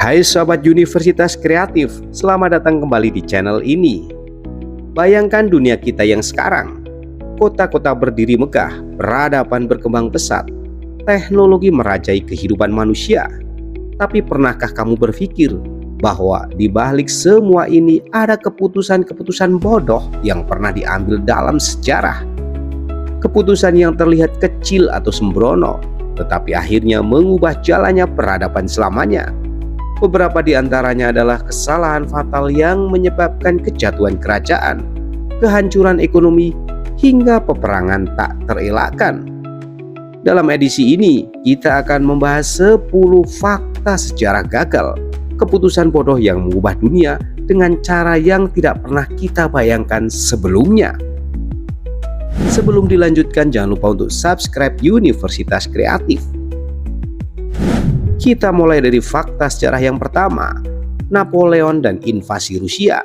Hai sahabat Universitas Kreatif, selamat datang kembali di channel ini. Bayangkan dunia kita yang sekarang. Kota-kota berdiri megah, peradaban berkembang pesat, teknologi merajai kehidupan manusia. Tapi pernahkah kamu berpikir bahwa di balik semua ini ada keputusan-keputusan bodoh yang pernah diambil dalam sejarah? Keputusan yang terlihat kecil atau sembrono, tetapi akhirnya mengubah jalannya peradaban selamanya. Beberapa di antaranya adalah kesalahan fatal yang menyebabkan kejatuhan kerajaan, kehancuran ekonomi, hingga peperangan tak terelakkan. Dalam edisi ini, kita akan membahas 10 fakta sejarah gagal, keputusan bodoh yang mengubah dunia dengan cara yang tidak pernah kita bayangkan sebelumnya. Sebelum dilanjutkan, jangan lupa untuk subscribe Universitas Kreatif. Kita mulai dari fakta sejarah yang pertama, Napoleon dan invasi Rusia,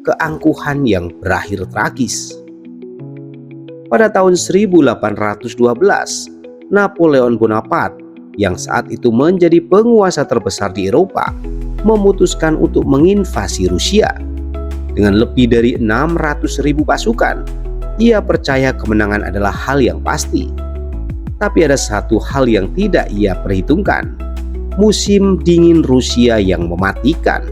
keangkuhan yang berakhir tragis. Pada tahun 1812, Napoleon Bonaparte yang saat itu menjadi penguasa terbesar di Eropa memutuskan untuk menginvasi Rusia. Dengan lebih dari 600.000 pasukan, ia percaya kemenangan adalah hal yang pasti. Tapi ada satu hal yang tidak ia perhitungkan. Musim dingin Rusia yang mematikan.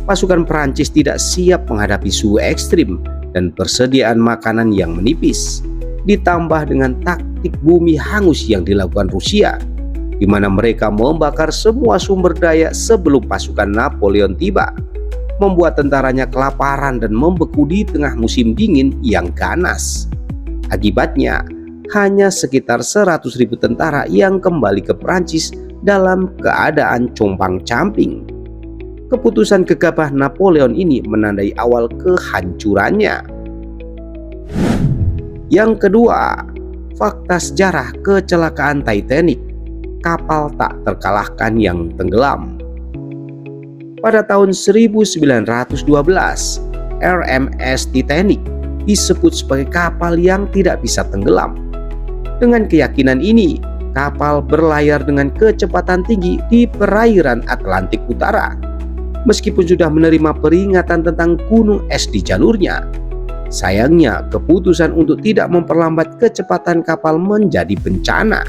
Pasukan Prancis tidak siap menghadapi suhu ekstrim dan persediaan makanan yang menipis. Ditambah dengan taktik bumi hangus yang dilakukan Rusia, di mana mereka membakar semua sumber daya sebelum pasukan Napoleon tiba, membuat tentaranya kelaparan dan membeku di tengah musim dingin yang ganas. Akibatnya, hanya sekitar 100.000 tentara yang kembali ke Prancis dalam keadaan compang-camping. Keputusan gegabah Napoleon ini menandai awal kehancurannya. Yang kedua, fakta sejarah kecelakaan Titanic, kapal tak terkalahkan yang tenggelam. Pada tahun 1912, RMS Titanic disebut sebagai kapal yang tidak bisa tenggelam. Dengan keyakinan ini, kapal berlayar dengan kecepatan tinggi di perairan Atlantik Utara. Meskipun sudah menerima peringatan tentang gunung es di jalurnya, sayangnya keputusan untuk tidak memperlambat kecepatan kapal menjadi bencana.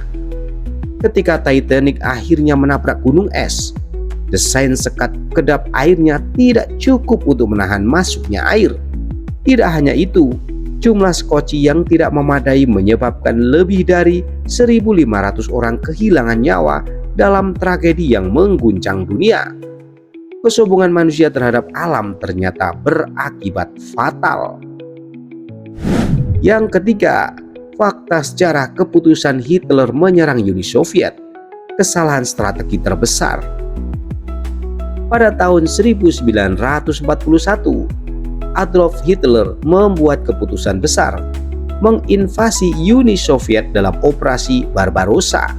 Ketika Titanic akhirnya menabrak gunung es, desain sekat kedap airnya tidak cukup untuk menahan masuknya air. Tidak hanya itu, jumlah skoci yang tidak memadai menyebabkan lebih dari 1.500 orang kehilangan nyawa dalam tragedi yang mengguncang dunia. Kesombongan manusia terhadap alam ternyata berakibat fatal. Yang ketiga, fakta sejarah keputusan Hitler menyerang Uni Soviet, kesalahan strategi terbesar. Pada tahun 1941, Adolf Hitler membuat keputusan besar, menginvasi Uni Soviet dalam operasi Barbarossa.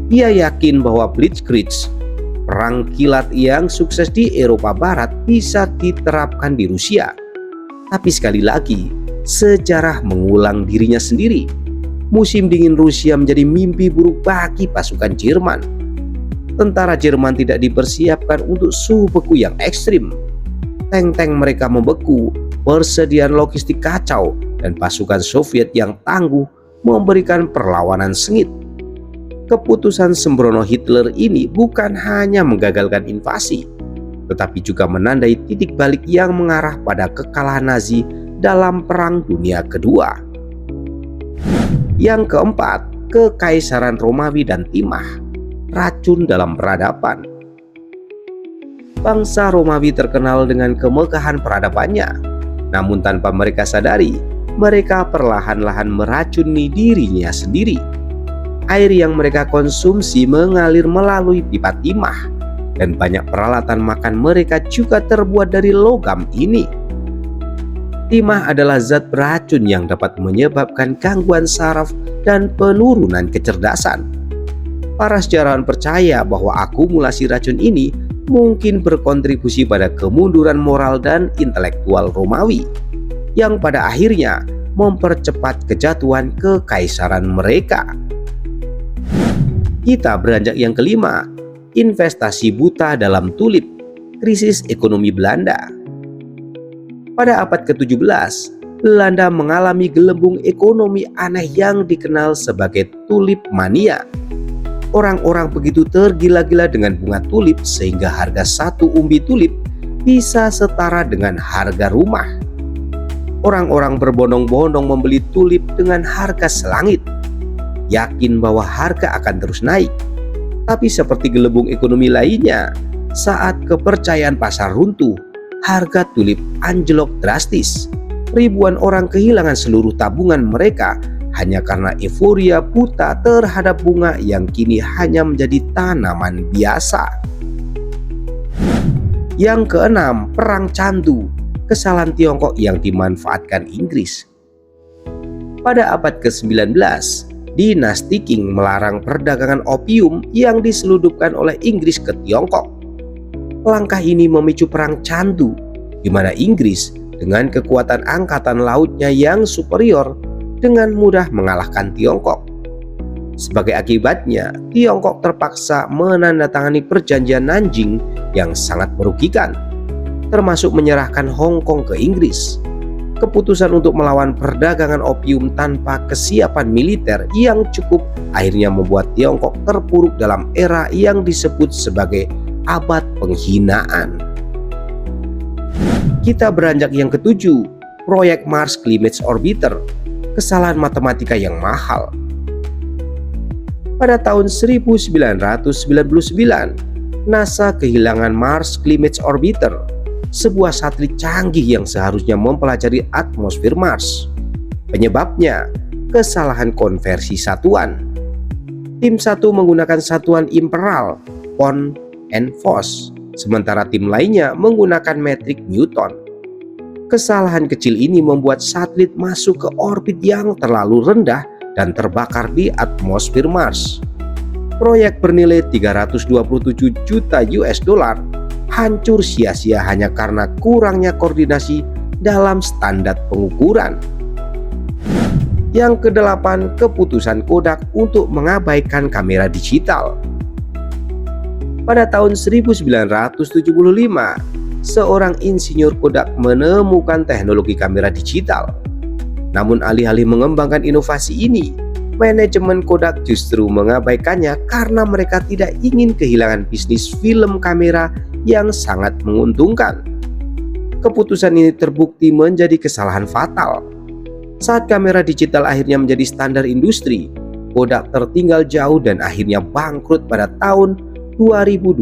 Ia yakin bahwa Blitzkrieg, perang kilat yang sukses di Eropa Barat, bisa diterapkan di Rusia. Tapi sekali lagi, sejarah mengulang dirinya sendiri. Musim dingin Rusia menjadi mimpi buruk bagi pasukan Jerman. Tentara Jerman tidak dipersiapkan untuk suhu beku yang ekstrim. Tank-tank mereka membeku, persediaan logistik kacau, dan pasukan Soviet yang tangguh memberikan perlawanan sengit. Keputusan sembrono Hitler ini bukan hanya menggagalkan invasi, tetapi juga menandai titik balik yang mengarah pada kekalahan Nazi dalam Perang Dunia Kedua. Yang keempat, Kekaisaran Romawi dan timah, racun dalam peradaban. Bangsa Romawi terkenal dengan kemegahan peradabannya, namun tanpa mereka sadari, mereka perlahan-lahan meracuni dirinya sendiri. Air yang mereka konsumsi mengalir melalui pipa timah, dan banyak peralatan makan mereka juga terbuat dari logam ini. Timah adalah zat beracun yang dapat menyebabkan gangguan saraf dan penurunan kecerdasan. Para sejarawan percaya bahwa akumulasi racun ini mungkin berkontribusi pada kemunduran moral dan intelektual Romawi, yang pada akhirnya mempercepat kejatuhan kekaisaran mereka. Kita beranjak yang kelima, investasi buta dalam tulip, krisis ekonomi Belanda. Pada abad ke-17, Belanda mengalami gelembung ekonomi aneh yang dikenal sebagai tulip mania. Orang-orang begitu tergila-gila dengan bunga tulip sehingga harga satu umbi tulip bisa setara dengan harga rumah. Orang-orang berbondong-bondong membeli tulip dengan harga selangit, yakin bahwa harga akan terus naik. Tapi seperti gelembung ekonomi lainnya, saat kepercayaan pasar runtuh, harga tulip anjlok drastis. Ribuan orang kehilangan seluruh tabungan mereka hanya karena euforia buta terhadap bunga yang kini hanya menjadi tanaman biasa. Yang keenam, Perang Candu, kesalahan Tiongkok yang dimanfaatkan Inggris. Pada abad ke-19, dinasti Qing melarang perdagangan opium yang diselundupkan oleh Inggris ke Tiongkok. Langkah ini memicu Perang Candu, di mana Inggris dengan kekuatan angkatan lautnya yang superior dengan mudah mengalahkan Tiongkok. Sebagai akibatnya, Tiongkok terpaksa menandatangani perjanjian Nanjing yang sangat merugikan, termasuk menyerahkan Hong Kong ke Inggris. Keputusan untuk melawan perdagangan opium tanpa kesiapan militer yang cukup akhirnya membuat Tiongkok terpuruk dalam era yang disebut sebagai abad penghinaan. Kita beranjak yang ketujuh, proyek Mars Climate Orbiter, kesalahan matematika yang mahal. Pada tahun 1999, NASA kehilangan Mars Climate Orbiter, sebuah satelit canggih yang seharusnya mempelajari atmosfer Mars. Penyebabnya, kesalahan konversi satuan. Tim 1 menggunakan satuan imperal, pound, and fos, sementara tim lainnya menggunakan metrik Newton. Kesalahan kecil ini membuat satelit masuk ke orbit yang terlalu rendah dan terbakar di atmosfer Mars. Proyek bernilai 327 juta US dollar hancur sia-sia hanya karena kurangnya koordinasi dalam standar pengukuran. Yang kedelapan, keputusan Kodak untuk mengabaikan kamera digital. Pada tahun 1975, seorang insinyur Kodak menemukan teknologi kamera digital. Namun alih-alih mengembangkan inovasi ini, manajemen Kodak justru mengabaikannya karena mereka tidak ingin kehilangan bisnis film kamera yang sangat menguntungkan. Keputusan ini terbukti menjadi kesalahan fatal. Saat kamera digital akhirnya menjadi standar industri, Kodak tertinggal jauh dan akhirnya bangkrut pada tahun 2012.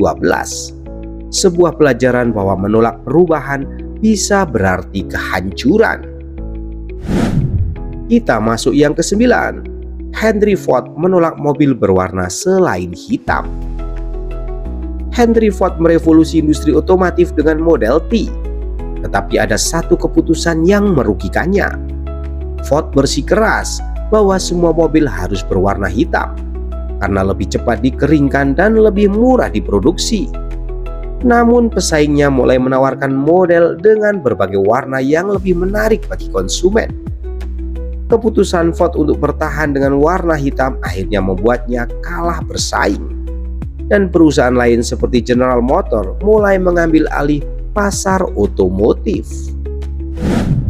Sebuah pelajaran bahwa menolak perubahan bisa berarti kehancuran. Kita masuk yang ke-9. Henry Ford menolak mobil berwarna selain hitam. Henry Ford merevolusi industri otomotif dengan Model T, tetapi ada satu keputusan yang merugikannya. Ford bersikeras bahwa semua mobil harus berwarna hitam karena lebih cepat dikeringkan dan lebih murah diproduksi. Namun pesaingnya mulai menawarkan model dengan berbagai warna yang lebih menarik bagi konsumen. Keputusan Ford untuk bertahan dengan warna hitam akhirnya membuatnya kalah bersaing. Dan perusahaan lain seperti General Motors mulai mengambil alih pasar otomotif.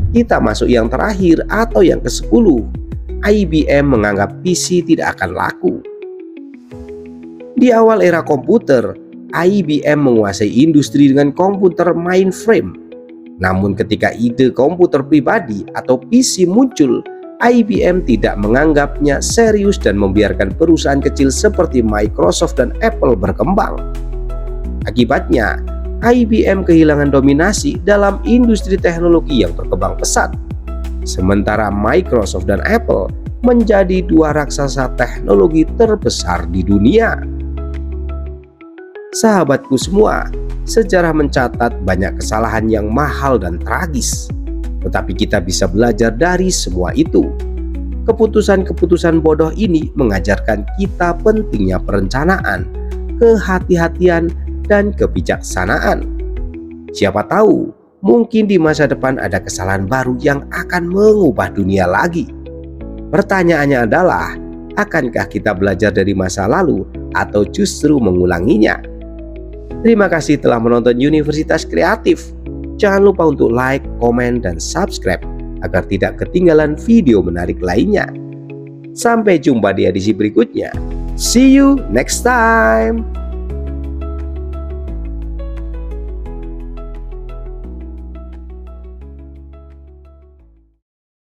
Kita masuk yang terakhir atau yang ke-10. IBM menganggap PC tidak akan laku. Di awal era komputer, IBM menguasai industri dengan komputer mainframe. Namun ketika ide komputer pribadi atau PC muncul, IBM tidak menganggapnya serius dan membiarkan perusahaan kecil seperti Microsoft dan Apple berkembang. Akibatnya, IBM kehilangan dominasi dalam industri teknologi yang berkembang pesat. Sementara Microsoft dan Apple menjadi dua raksasa teknologi terbesar di dunia. Sahabatku semua, sejarah mencatat banyak kesalahan yang mahal dan tragis. Tetapi kita bisa belajar dari semua itu. Keputusan-keputusan bodoh ini mengajarkan kita pentingnya perencanaan, kehati-hatian, dan kebijaksanaan. Siapa tahu, mungkin di masa depan ada kesalahan baru yang akan mengubah dunia lagi. Pertanyaannya adalah, akankah kita belajar dari masa lalu atau justru mengulanginya? Terima kasih telah menonton Universitas Kreatif. Jangan lupa untuk like, komen, dan subscribe agar tidak ketinggalan video menarik lainnya. Sampai jumpa di edisi berikutnya. See you next time.